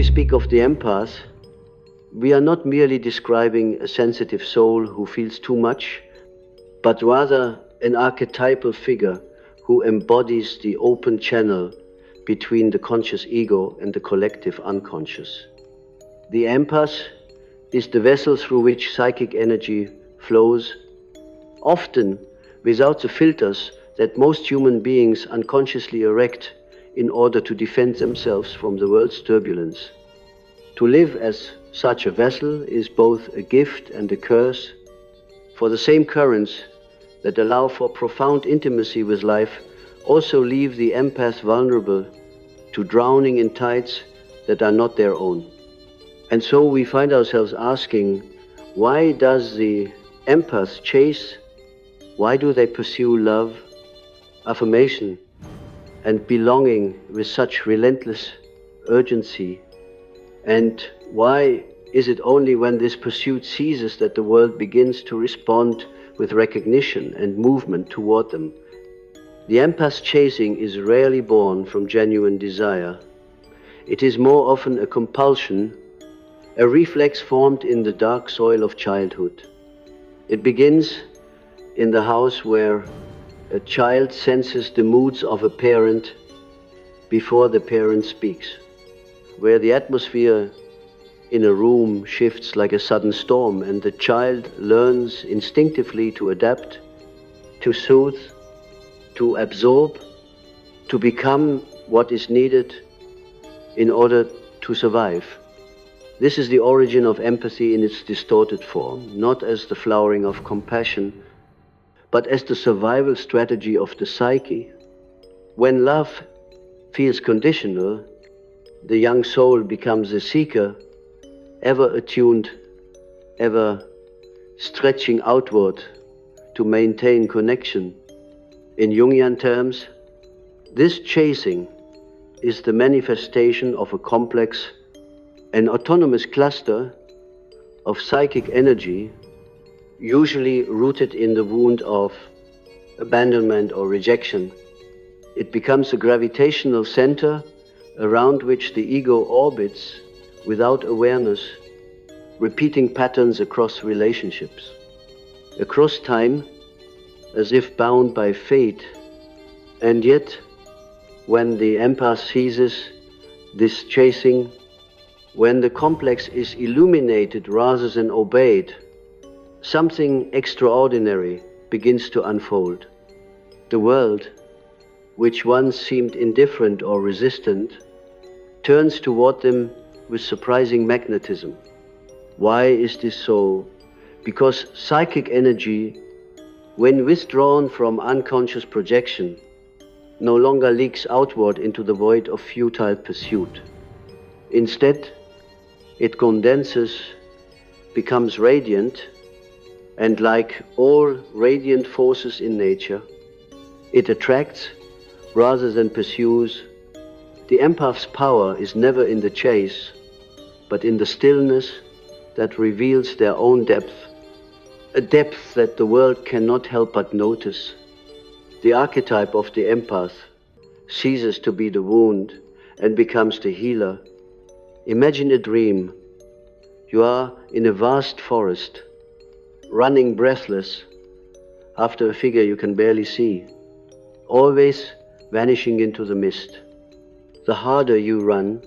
speak of the empath, we are not merely describing a sensitive soul who feels too much, but rather an archetypal figure who embodies the open channel between the conscious ego and the collective unconscious. The empath is the vessel through which psychic energy flows, often without the filters that most human beings unconsciously erect in order to defend themselves from the world's turbulence. To live as such a vessel is both a gift and a curse, for the same currents that allow for profound intimacy with life also leave the empath vulnerable to drowning in tides that are not their own. And so we find ourselves asking, why does the empath chase? Why do they pursue love, affirmation, and belonging with such relentless urgency? And why is it only when this pursuit ceases that the world begins to respond with recognition and movement toward them? The empath's chasing is rarely born from genuine desire. It is more often a compulsion, a reflex formed in the dark soil of childhood. It begins in the house where a child senses the moods of a parent before the parent speaks, where the atmosphere in a room shifts like a sudden storm and the child learns instinctively to adapt, to soothe, to absorb, to become what is needed in order to survive. This is the origin of empathy in its distorted form, not as the flowering of compassion, but as the survival strategy of the psyche. When love feels conditional, the young soul becomes a seeker, ever attuned, ever stretching outward to maintain connection. In Jungian terms, this chasing is the manifestation of a complex, an autonomous cluster of psychic energy, usually rooted in the wound of abandonment or rejection. It becomes a gravitational center around which the ego orbits without awareness, repeating patterns across relationships, across time, as if bound by fate. And yet, when the empath seizes this chasing, when the complex is illuminated rather than obeyed, something extraordinary begins to unfold. The world, which once seemed indifferent or resistant, turns toward them with surprising magnetism. Why is this so? Because psychic energy, when withdrawn from unconscious projection, no longer leaks outward into the void of futile pursuit. Instead, it condenses, becomes radiant, and like all radiant forces in nature, it attracts rather than pursues. The empath's power is never in the chase, but in the stillness that reveals their own depth, a depth that the world cannot help but notice. The archetype of the empath ceases to be the wound and becomes the healer. Imagine a dream. You are in a vast forest, running breathless after a figure you can barely see, always vanishing into the mist. The harder you run,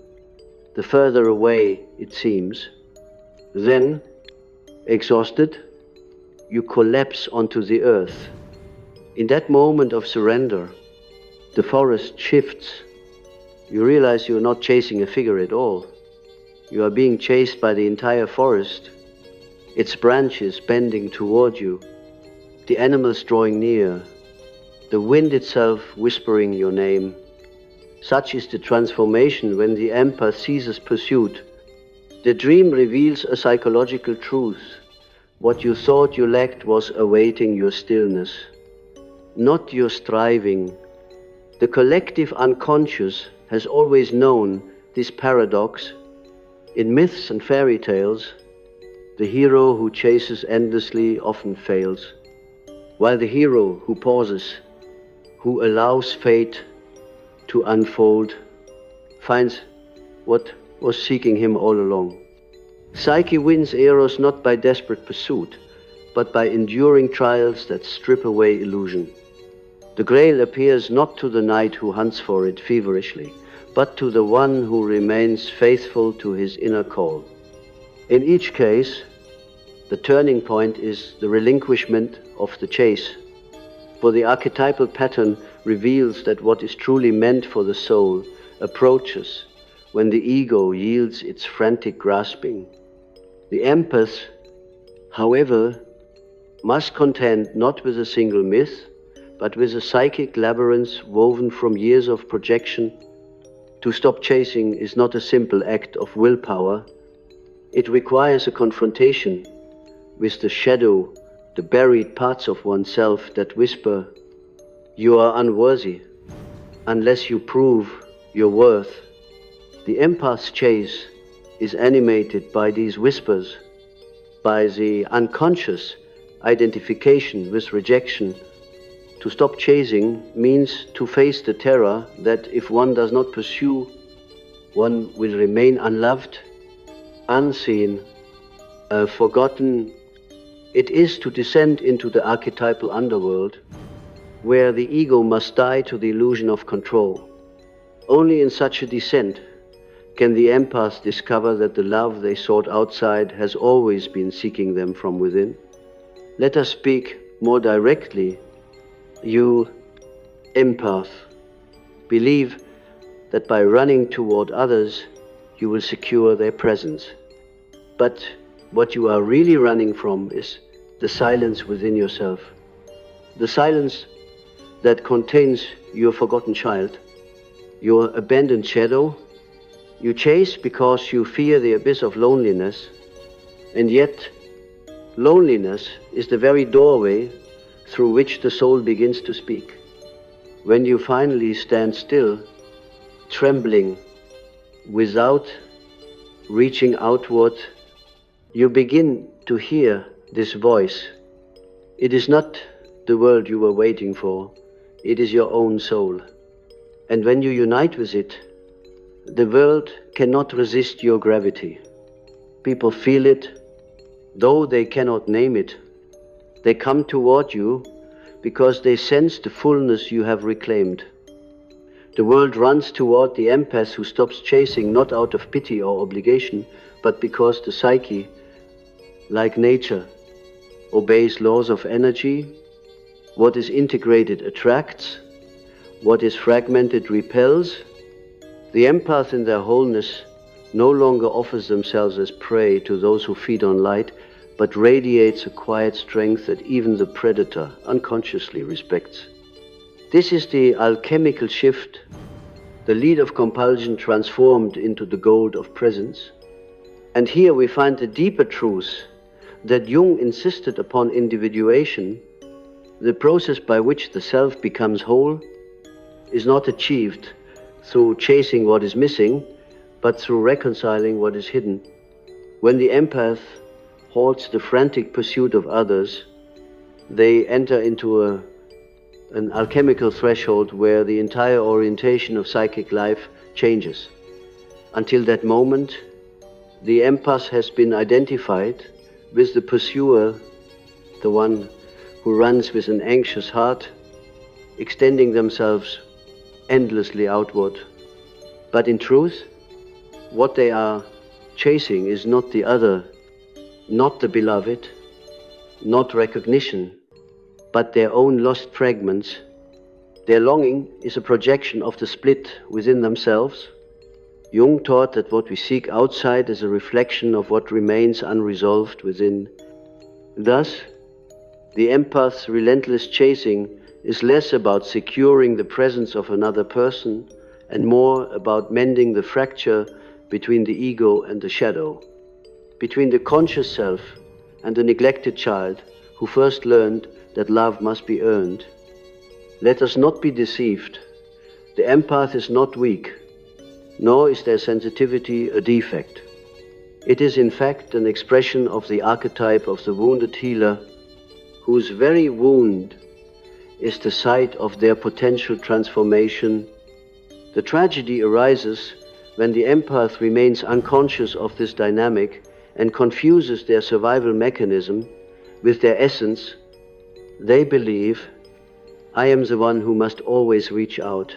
the further away it seems. Then, exhausted, you collapse onto the earth. In that moment of surrender, the forest shifts. You realize you're not chasing a figure at all. You are being chased by the entire forest, its branches bending toward you, the animals drawing near, the wind itself whispering your name. Such is the transformation when the empath ceases pursuit. The dream reveals a psychological truth. What you thought you lacked was awaiting your stillness, not your striving. The collective unconscious has always known this paradox. In myths and fairy tales, the hero who chases endlessly often fails, while the hero who pauses, who allows fate to unfold, finds what was seeking him all along. Psyche wins Eros not by desperate pursuit, but by enduring trials that strip away illusion. The Grail appears not to the knight who hunts for it feverishly, but to the one who remains faithful to his inner call. In each case, the turning point is the relinquishment of the chase, for the archetypal pattern reveals that what is truly meant for the soul approaches when the ego yields its frantic grasping. The empath, however, must contend not with a single myth, but with a psychic labyrinth woven from years of projection. To stop chasing is not a simple act of willpower. It requires a confrontation with the shadow, the buried parts of oneself that whisper, "You are unworthy unless you prove your worth." The empath's chase is animated by these whispers, by the unconscious identification with rejection. To stop chasing means to face the terror that if one does not pursue, one will remain unloved, unseen, forgotten. It is to descend into the archetypal underworld, where the ego must die to the illusion of control. Only in such a descent can the empaths discover that the love they sought outside has always been seeking them from within. Let us speak more directly. You, empath, believe that by running toward others, you will secure their presence. But what you are really running from is the silence within yourself. The silence that contains your forgotten child, your abandoned shadow. You chase because you fear the abyss of loneliness, and yet loneliness is the very doorway through which the soul begins to speak. When you finally stand still, trembling, without reaching outward, you begin to hear this voice. It is not the world you were waiting for, it is your own soul. And when you unite with it, the world cannot resist your gravity. People feel it, though they cannot name it. They come toward you because they sense the fullness you have reclaimed. The world runs toward the empath who stops chasing not out of pity or obligation, but because the psyche, like nature, obeys laws of energy. What is integrated attracts, what is fragmented repels. The empath in their wholeness no longer offers themselves as prey to those who feed on light, but radiates a quiet strength that even the predator unconsciously respects. This is the alchemical shift, the lead of compulsion transformed into the gold of presence. And here we find the deeper truth that Jung insisted upon: individuation. The process by which the self becomes whole is not achieved through chasing what is missing, but through reconciling what is hidden. When the empath halts the frantic pursuit of others, they enter into an alchemical threshold where the entire orientation of psychic life changes. Until that moment, the empath has been identified with the pursuer, the one who runs with an anxious heart, extending themselves endlessly outward. But in truth, what they are chasing is not the other, not the beloved, not recognition, but their own lost fragments. Their longing is a projection of the split within themselves. Jung taught that what we seek outside is a reflection of what remains unresolved within. Thus, the empath's relentless chasing is less about securing the presence of another person and more about mending the fracture between the ego and the shadow, between the conscious self and the neglected child who first learned that love must be earned. Let us not be deceived. The empath is not weak, nor is their sensitivity a defect. It is in fact an expression of the archetype of the wounded healer, whose very wound is the site of their potential transformation. The tragedy arises when the empath remains unconscious of this dynamic and confuses their survival mechanism with their essence, they believe, I am the one who must always reach out,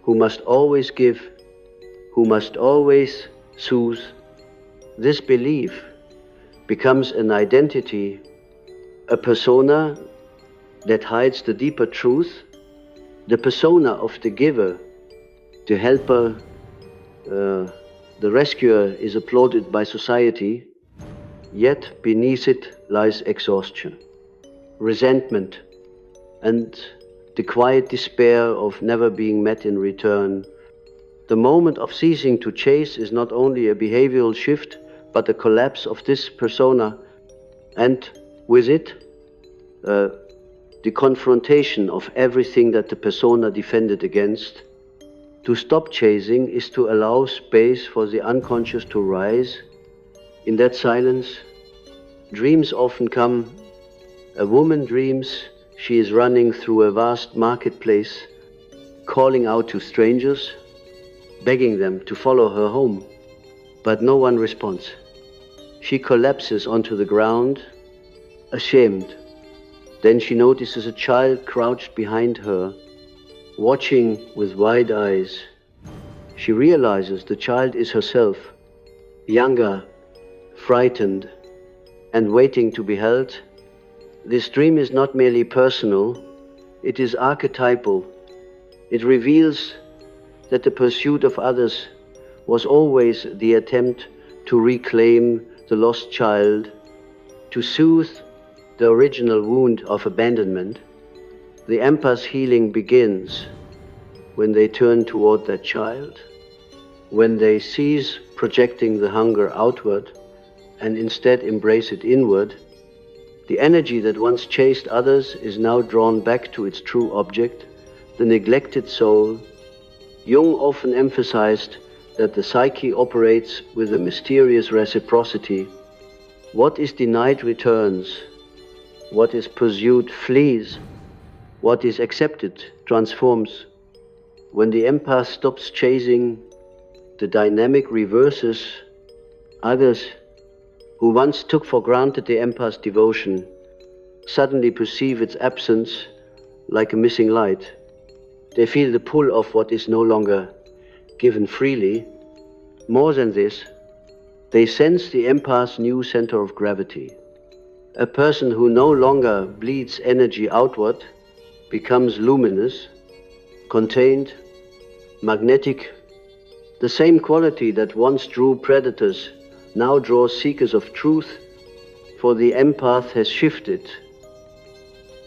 who must always give, who must always soothe. This belief becomes an identity, a persona that hides the deeper truth, the persona of the giver, the helper, the rescuer is applauded by society, yet beneath it lies exhaustion, resentment, and the quiet despair of never being met in return. The moment of ceasing to chase is not only a behavioral shift, but a collapse of this persona, and with it, the confrontation of everything that the persona defended against. To stop chasing is to allow space for the unconscious to rise. In that silence, dreams often come. A woman dreams she is running through a vast marketplace, calling out to strangers, begging them to follow her home, but no one responds. She collapses onto the ground, ashamed. Then she notices a child crouched behind her, watching with wide eyes. She realizes the child is herself, younger, frightened, and waiting to be held. This dream is not merely personal, it is archetypal. It reveals that the pursuit of others was always the attempt to reclaim the lost child, to soothe the original wound of abandonment. The empath's healing begins when they turn toward that child, when they cease projecting the hunger outward and instead embrace it inward. The energy that once chased others is now drawn back to its true object, the neglected soul. Jung often emphasized that the psyche operates with a mysterious reciprocity. What is denied returns, what is pursued flees, what is accepted transforms. When the empath stops chasing, the dynamic reverses. Others who once took for granted the empath's devotion suddenly perceive its absence like a missing light. They feel the pull of what is no longer given freely. More than this, they sense the empath's new center of gravity. A person who no longer bleeds energy outward becomes luminous, contained, magnetic. The same quality that once drew predators now draws seekers of truth, for the empath has shifted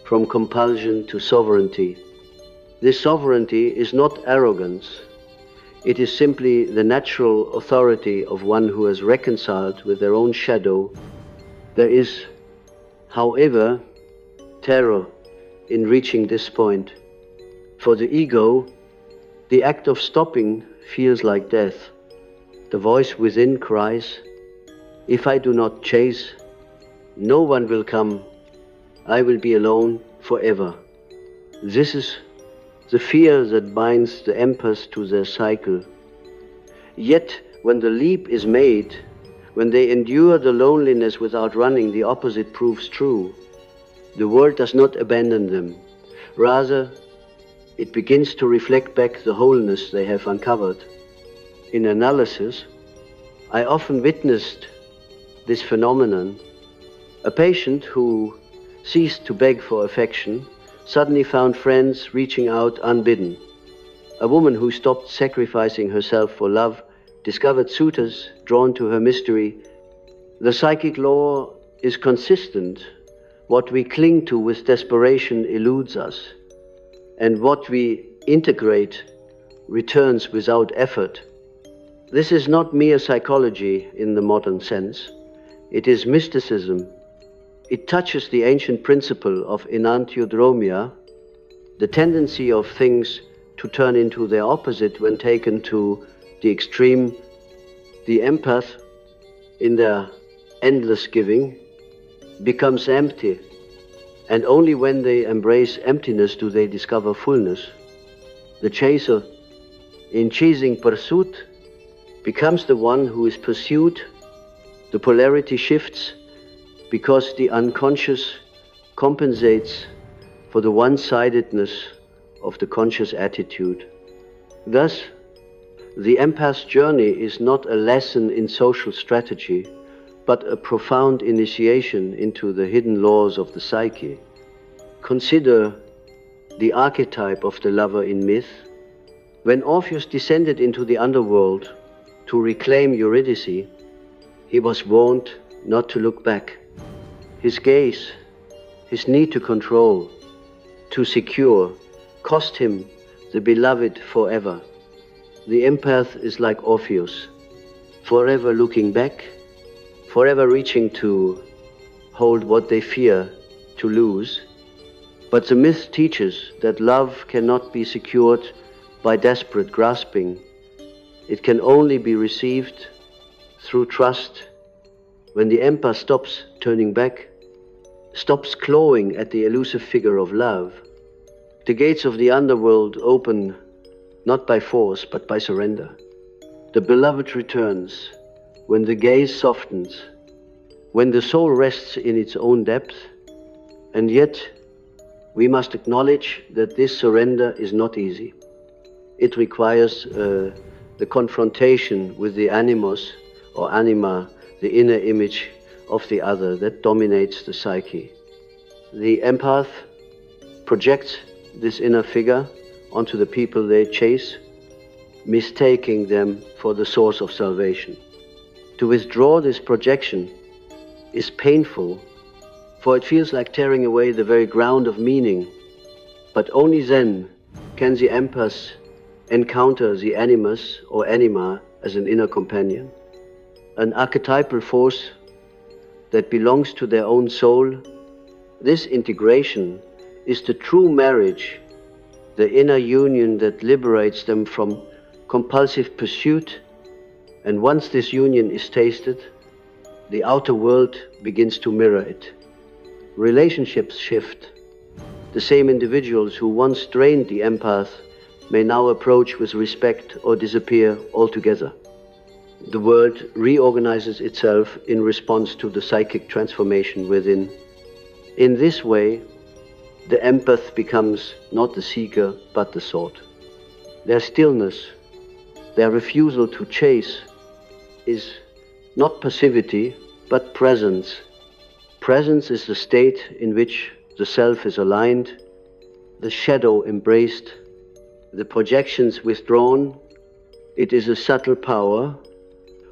from compulsion to sovereignty. This sovereignty is not arrogance. It is simply the natural authority of one who has reconciled with their own shadow. There is, however, terror in reaching this point. For the ego, the act of stopping feels like death. The voice within cries, if I do not chase, no one will come. I will be alone forever. This is the fear that binds the empaths to their cycle. Yet, when the leap is made, when they endure the loneliness without running, the opposite proves true. The world does not abandon them. Rather, it begins to reflect back the wholeness they have uncovered. In analysis, I often witnessed this phenomenon. A patient who ceased to beg for affection suddenly found friends reaching out unbidden. A woman who stopped sacrificing herself for love discovered suitors drawn to her mystery. The psychic law is consistent. What we cling to with desperation eludes us, and what we integrate returns without effort. This is not mere psychology in the modern sense. It is mysticism. It touches the ancient principle of enantiodromia, the tendency of things to turn into their opposite when taken to the extreme. The empath, in their endless giving, becomes empty, and only when they embrace emptiness do they discover fullness. The chaser, in chasing pursuit, becomes the one who is pursued. The polarity shifts because the unconscious compensates for the one-sidedness of the conscious attitude. Thus, the empath's journey is not a lesson in social strategy, but a profound initiation into the hidden laws of the psyche. Consider the archetype of the lover in myth. When Orpheus descended into the underworld to reclaim Eurydice, he was warned not to look back. His gaze, his need to control, to secure, cost him the beloved forever. The empath is like Orpheus, forever looking back, forever reaching to hold what they fear to lose. But the myth teaches that love cannot be secured by desperate grasping. It can only be received through trust. When the empath stops turning back, stops clawing at the elusive figure of love, the gates of the underworld open not by force but by surrender. The beloved returns when the gaze softens, when the soul rests in its own depth. And yet we must acknowledge that this surrender is not easy. It requires the confrontation with the animus or anima, the inner image of the other that dominates the psyche. The empath projects this inner figure onto the people they chase, mistaking them for the source of salvation. To withdraw this projection is painful, for it feels like tearing away the very ground of meaning. But only then can the empath encounter the animus or anima as an inner companion, an archetypal force that belongs to their own soul. This integration is the true marriage, the inner union that liberates them from compulsive pursuit. And once this union is tasted, the outer world begins to mirror it. Relationships shift. The same individuals who once drained the empath may now approach with respect or disappear altogether. The world reorganizes itself in response to the psychic transformation within. In this way, the empath becomes not the seeker but the sought. Their stillness, their refusal to chase, is not passivity but presence. Presence is the state in which the self is aligned, the shadow embraced, the projections withdrawn. It is a subtle power,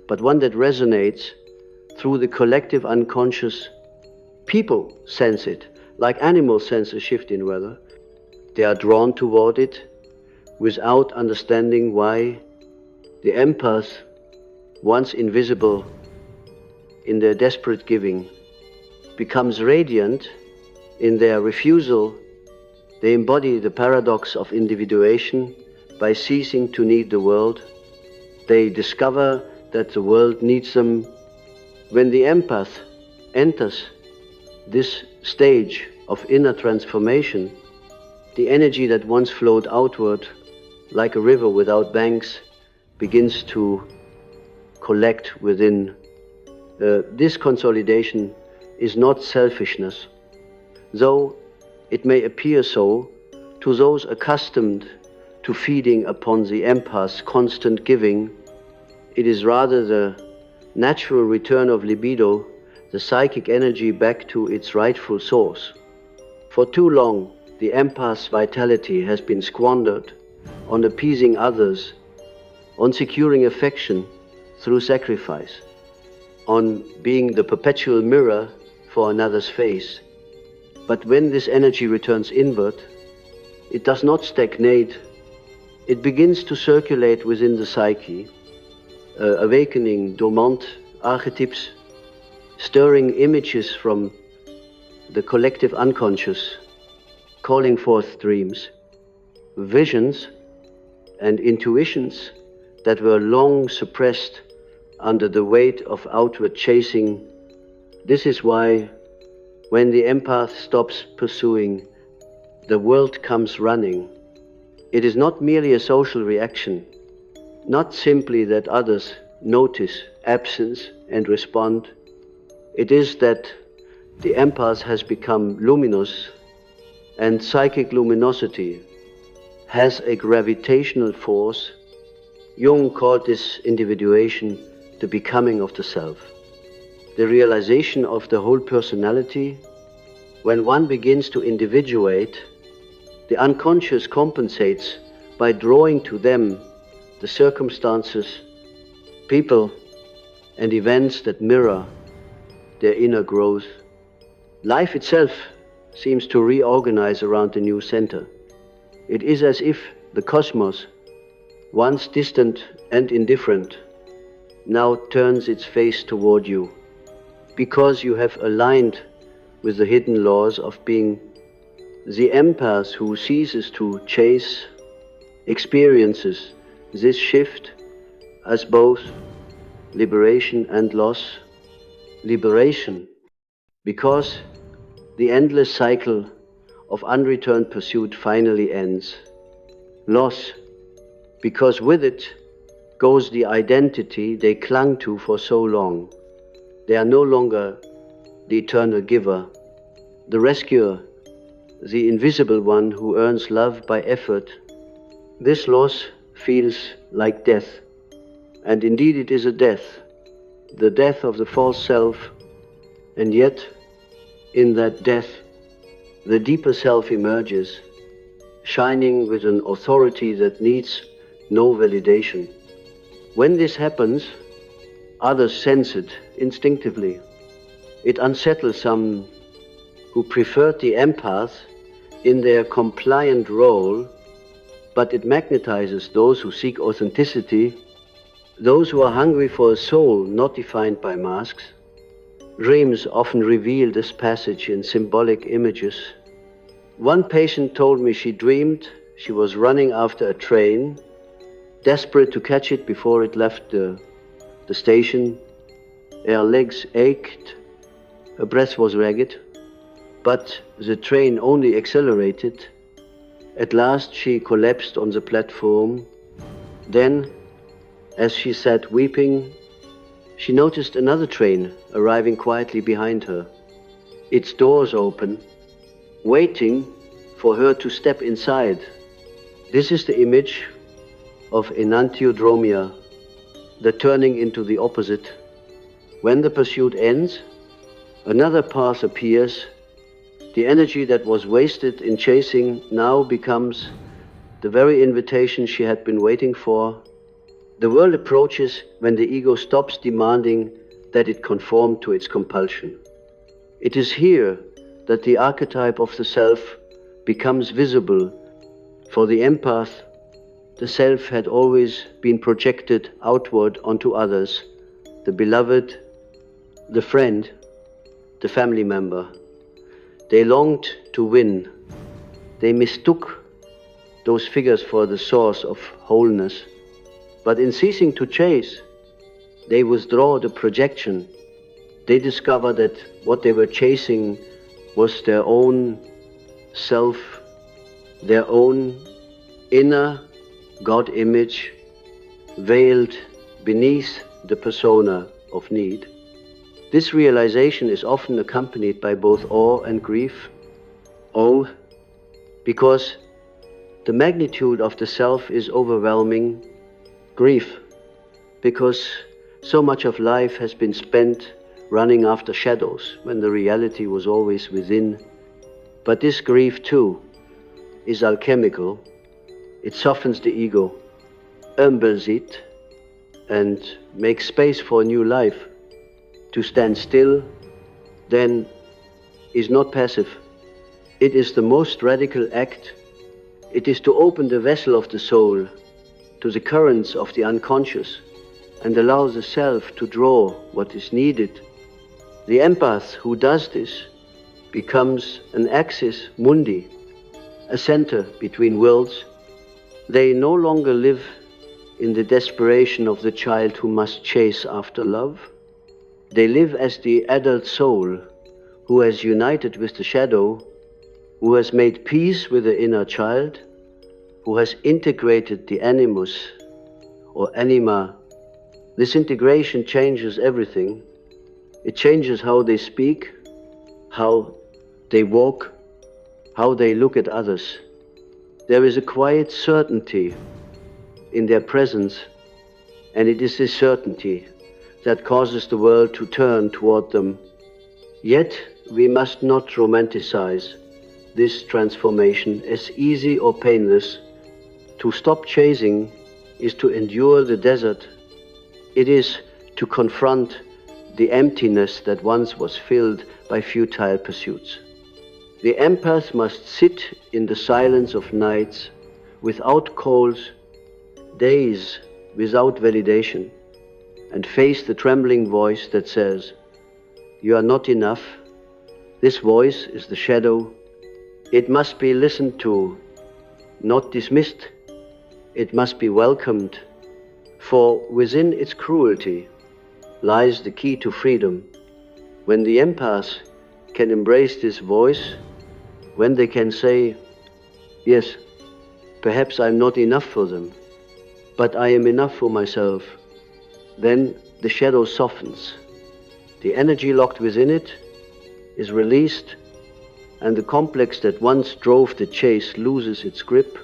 but one that resonates through the collective unconscious. People sense it, like animals sense a shift in weather. They are drawn toward it without understanding why. The empath, once invisible in their desperate giving, becomes radiant in their refusal. They embody the paradox of individuation by ceasing to need the world. They discover that the world needs them. When the empath enters this stage of inner transformation, the energy that once flowed outward like a river without banks begins to collect within. This consolidation is not selfishness, though it may appear so to those accustomed to feeding upon the empath's constant giving. It is rather the natural return of libido, the psychic energy back to its rightful source. For too long, the empath's vitality has been squandered on appeasing others, on securing affection through sacrifice, on being the perpetual mirror for another's face. But when this energy returns inward, it does not stagnate. It begins to circulate within the psyche, awakening dormant archetypes, stirring images from the collective unconscious, calling forth dreams, visions, and intuitions that were long suppressed under the weight of outward chasing. This is why, when the empath stops pursuing, the world comes running. It is not merely a social reaction, not simply that others notice absence and respond. It is that the empath has become luminous, and psychic luminosity has a gravitational force. Jung called this individuation the becoming of the self, the realization of the whole personality. When one begins to individuate, the unconscious compensates by drawing to them the circumstances, people, and events that mirror their inner growth. Life itself seems to reorganize around the new center. It is as if the cosmos, once distant and indifferent, now turns its face toward you, because you have aligned with the hidden laws of being. The empath who ceases to chase experiences this shift as both liberation and loss. Liberation, because the endless cycle of unreturned pursuit finally ends. Loss, because with it goes the identity they clung to for so long. They are no longer the eternal giver, the rescuer, the invisible one who earns love by effort. This loss feels like death, and indeed it is a death, the death of the false self, and yet in that death the deeper self emerges, shining with an authority that needs no validation. When this happens, others sense it instinctively. It unsettles some who preferred the empath in their compliant role, but it magnetizes those who seek authenticity, those who are hungry for a soul not defined by masks. Dreams often reveal this passage in symbolic images. One patient told me she dreamed she was running after a train, desperate to catch it before it left the station. Her legs ached, her breath was ragged, but the train only accelerated. At last she collapsed on the platform. Then, as she sat weeping, she noticed another train arriving quietly behind her, its doors open, waiting for her to step inside. This is the image of enantiodromia, the turning into the opposite. When the pursuit ends, another path appears. The energy that was wasted in chasing now becomes the very invitation she had been waiting for. The world approaches when the ego stops demanding that it conform to its compulsion. It is here that the archetype of the self becomes visible. For the empath, the self had always been projected outward onto others, the beloved, the friend, the family member. They longed to win. They mistook those figures for the source of wholeness. But in ceasing to chase, they withdraw the projection. They discover that what they were chasing was their own self, their own inner God image, veiled beneath the persona of need. This realization is often accompanied by both awe and grief. Awe, because the magnitude of the self is overwhelming. Grief, because so much of life has been spent running after shadows when the reality was always within. But this grief too is alchemical. It softens the ego, humbles it, and makes space for a new life. To stand still, then, is not passive. It is the most radical act. It is to open the vessel of the soul to the currents of the unconscious and allow the self to draw what is needed. The empath who does this becomes an axis mundi, a center between worlds. They no longer live in the desperation of the child who must chase after love. They live as the adult soul who has united with the shadow, who has made peace with the inner child, who has integrated the animus or anima This integration changes everything. It changes how they speak, how they walk, how they look at others. There is a quiet certainty in their presence, and it is this certainty that causes the world to turn toward them. Yet we must not romanticize this transformation as easy or painless. To stop chasing is to endure the desert. It is to confront the emptiness that once was filled by futile pursuits. The empath must sit in the silence of nights without calls, days without validation, and face the trembling voice that says, "You are not enough." This voice is the shadow. It must be listened to, not dismissed. It must be welcomed, for within its cruelty lies the key to freedom. When the empath can embrace this voice, when they can say, "Yes, perhaps I'm not enough for them, but I am enough for myself," then the shadow softens. The energy locked within it is released, and the complex that once drove the chase loses its grip.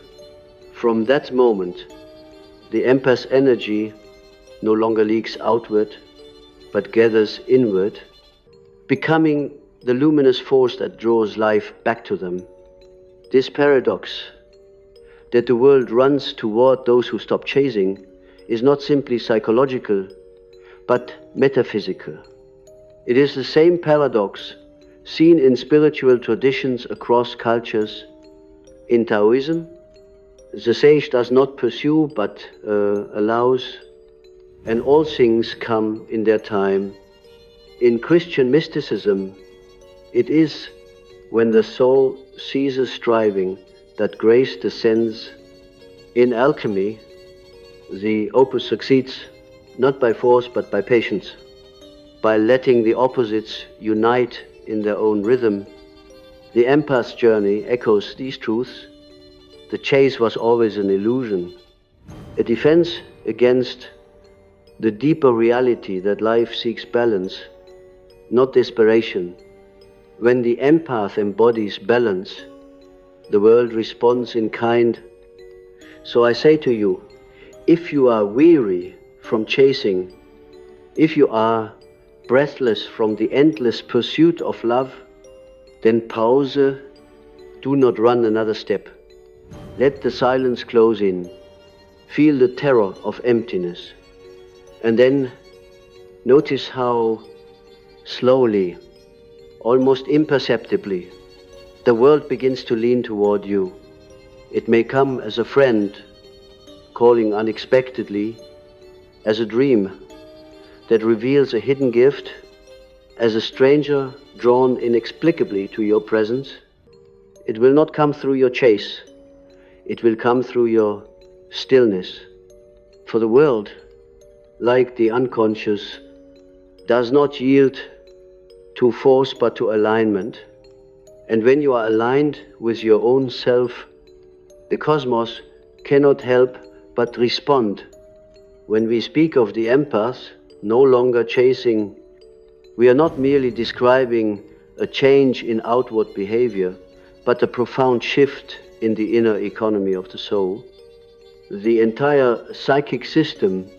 From that moment, the empath's energy no longer leaks outward, but gathers inward, becoming the luminous force that draws life back to them. This paradox that the world runs toward those who stop chasing is not simply psychological, but metaphysical. It is the same paradox seen in spiritual traditions across cultures. In Taoism, the sage does not pursue but allows, and all things come in their time. In Christian mysticism, it is when the soul ceases striving that grace descends. In alchemy, the opus succeeds not by force but by patience, by letting the opposites unite in their own rhythm. The empath's journey echoes these truths. The chase was always an illusion, a defense against the deeper reality that life seeks balance, not desperation. When the empath embodies balance, the world responds in kind. So I say to you, if you are weary from chasing, if you are breathless from the endless pursuit of love, then pause, do not run another step. Let the silence close in. Feel the terror of emptiness. And then notice how slowly, almost imperceptibly, the world begins to lean toward you. It may come as a friend, calling unexpectedly, as a dream that reveals a hidden gift, as a stranger drawn inexplicably to your presence. It will not come through your chase. It will come through your stillness. For the world, like the unconscious, does not yield to force but to alignment. And when you are aligned with your own self, the cosmos cannot help but respond. When we speak of the empath, no longer chasing, we are not merely describing a change in outward behavior, but a profound shift in the inner economy of the soul. The entire psychic system,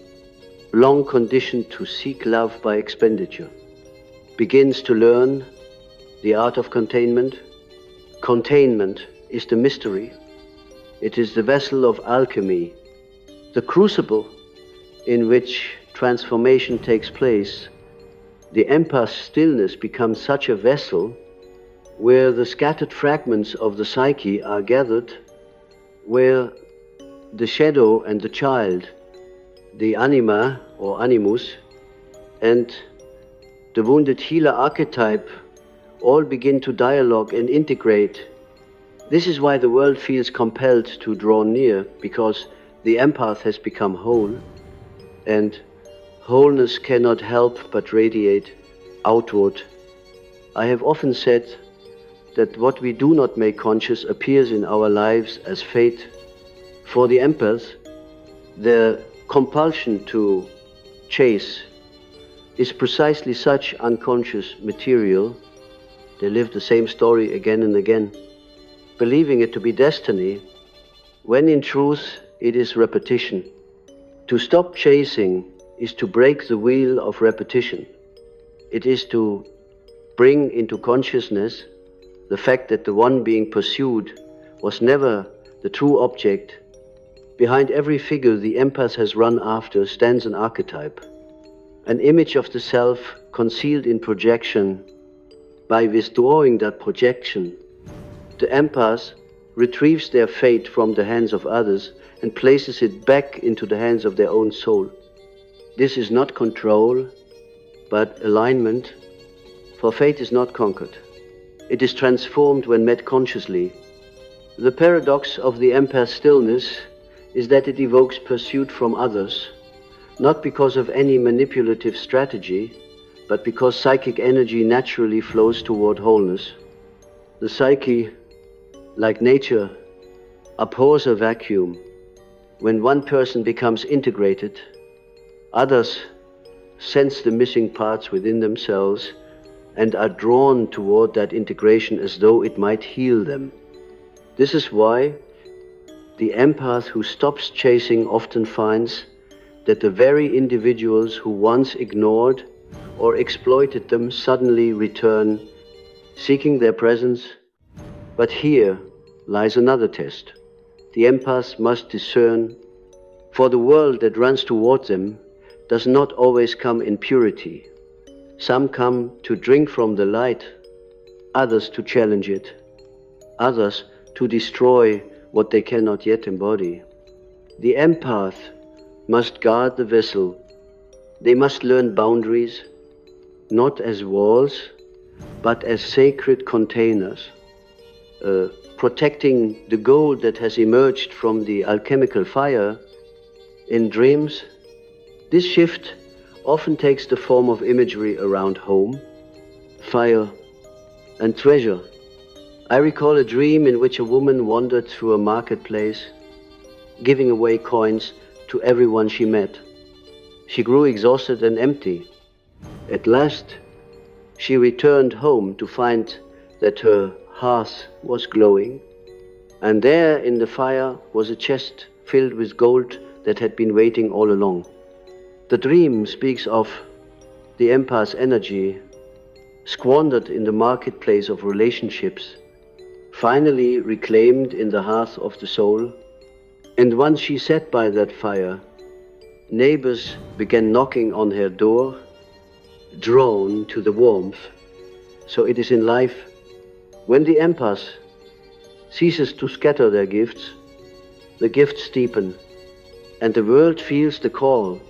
long conditioned to seek love by expenditure, begins to learn the art of containment. Containment is the mystery. It is the vessel of alchemy, the crucible in which transformation takes place. The empath's stillness becomes such a vessel where the scattered fragments of the psyche are gathered, where the shadow and the child, the anima or animus, and the wounded healer archetype all begin to dialogue and integrate. This is why the world feels compelled to draw near, because the empath has become whole, and wholeness cannot help but radiate outward. I have often said that what we do not make conscious appears in our lives as fate. For the empath, the compulsion to chase is precisely such unconscious material. They live the same story again and again, believing it to be destiny, when in truth it is repetition. To stop chasing is to break the wheel of repetition. It is to bring into consciousness the fact that the one being pursued was never the true object. Behind every figure the empath has run after stands an archetype, an image of the self concealed in projection. By withdrawing that projection, the empath retrieves their fate from the hands of others and places it back into the hands of their own soul. This is not control, but alignment, for fate is not conquered. It is transformed when met consciously. The paradox of the empath stillness is that it evokes pursuit from others, not because of any manipulative strategy, but because psychic energy naturally flows toward wholeness. The psyche, like nature, abhors a vacuum. When one person becomes integrated, others sense the missing parts within themselves and are drawn toward that integration as though it might heal them. This is why the empath who stops chasing often finds that the very individuals who once ignored or exploited them suddenly return, seeking their presence. But here lies another test. The empaths must discern, for the world that runs toward them does not always come in purity. Some come to drink from the light, others to challenge it, others to destroy what they cannot yet embody. The empath must guard the vessel. They must learn boundaries, not as walls, but as sacred containers, protecting the gold that has emerged from the alchemical fire in dreams. This shift often takes the form of imagery around home, fire, and treasure. I recall a dream in which a woman wandered through a marketplace, giving away coins to everyone she met. She grew exhausted and empty. At last, she returned home to find that her hearth was glowing, and there in the fire was a chest filled with gold that had been waiting all along. The dream speaks of the empath's energy squandered in the marketplace of relationships, finally reclaimed in the hearth of the soul. And once she sat by that fire, neighbors began knocking on her door, drawn to the warmth. So it is in life. When the empath ceases to scatter their gifts, the gifts deepen, and the world feels the call.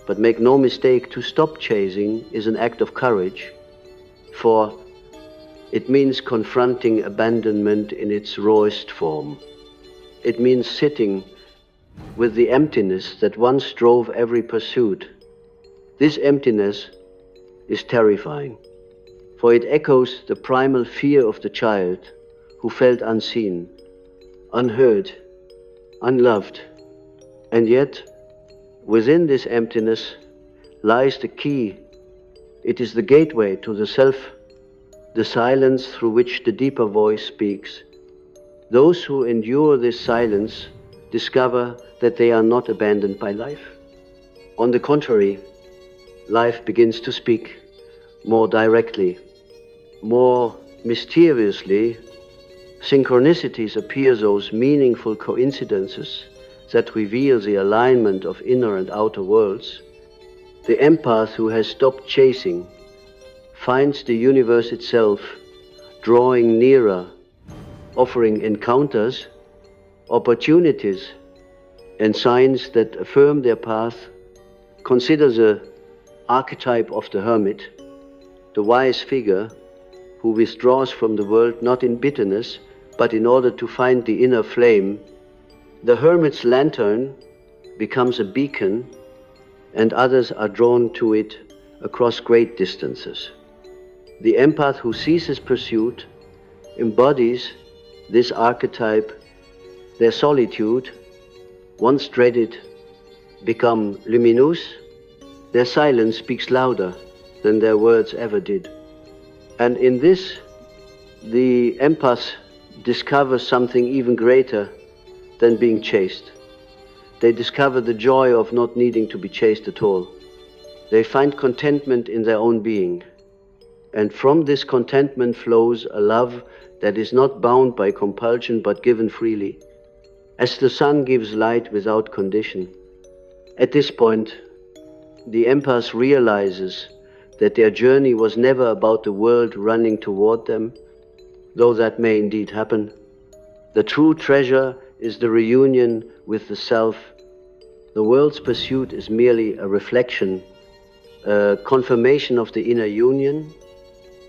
But make no mistake, to stop chasing is an act of courage, for it means confronting abandonment in its rawest form. It means sitting with the emptiness that once drove every pursuit. This emptiness is terrifying, for it echoes the primal fear of the child who felt unseen, unheard, unloved. And yet, within this emptiness lies the key. It is the gateway to the self, the silence through which the deeper voice speaks. Those who endure this silence discover that they are not abandoned by life. On the contrary, life begins to speak more directly, more mysteriously. Synchronicities appear, those meaningful coincidences that reveal the alignment of inner and outer worlds. The empath who has stopped chasing finds the universe itself drawing nearer, offering encounters, opportunities, and signs that affirm their path. Consider the archetype of the hermit, the wise figure who withdraws from the world not in bitterness, but in order to find the inner flame. The hermit's lantern becomes a beacon, and others are drawn to it across great distances. The empath who ceases pursuit embodies this archetype. Their solitude, once dreaded, become luminous, Their silence speaks louder than their words ever did. And in this, the empath discovers something even greater than being chased. They discover the joy of not needing to be chased at all. They find contentment in their own being. And from this contentment flows a love that is not bound by compulsion but given freely, as the sun gives light without condition. At this point, the empath realizes that their journey was never about the world running toward them, though that may indeed happen. The true treasure is the reunion with the self. The world's pursuit is merely a reflection, a confirmation of the inner union.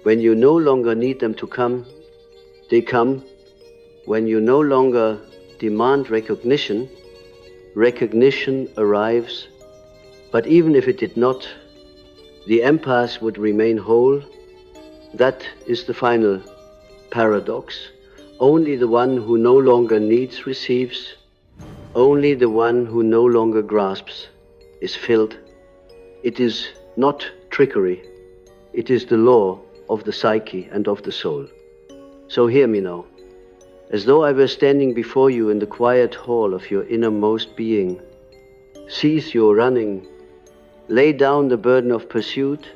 When you no longer need them to come, they come. When you no longer demand recognition, recognition arrives. But even if it did not, the empath would remain whole. That is the final paradox. Only the one who no longer needs receives. Only the one who no longer grasps is filled. It is not trickery. It is the law of the psyche and of the soul. So hear me now. As though I were standing before you in the quiet hall of your innermost being, cease your running. Lay down the burden of pursuit.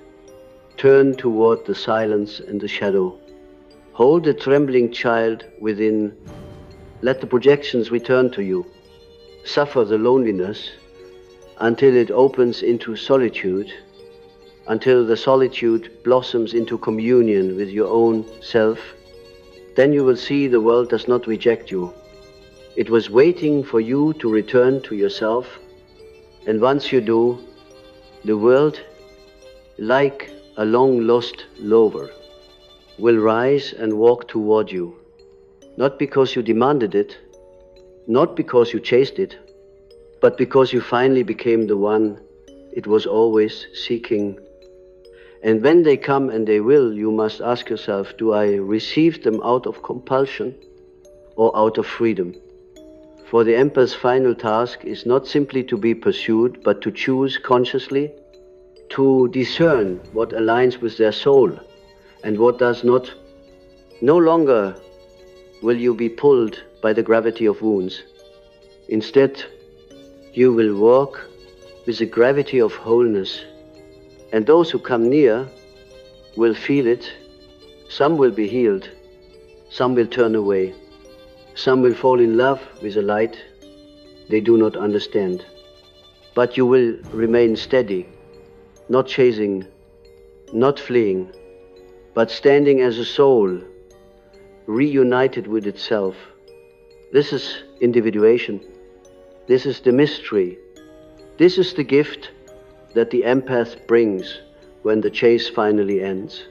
Turn toward the silence and the shadow. Hold the trembling child within. Let the projections return to you. Suffer the loneliness until it opens into solitude, until the solitude blossoms into communion with your own self. Then you will see the world does not reject you. It was waiting for you to return to yourself, and once you do, the world, like a long-lost lover, will rise and walk toward you, not because you demanded it, not because you chased it, but because you finally became the one it was always seeking. And when they come, and they will, you must ask yourself, do I receive them out of compulsion or out of freedom? For the empath's final task is not simply to be pursued, but to choose consciously, to discern what aligns with their soul and what does not. No longer will you be pulled by the gravity of wounds. Instead, you will walk with the gravity of wholeness, and those who come near will feel it. Some will be healed, some will turn away, some will fall in love with a light they do not understand. But you will remain steady, not chasing, not fleeing, but standing as a soul, reunited with itself. This is individuation. This is the mystery. This is the gift that the empath brings when the chase finally ends.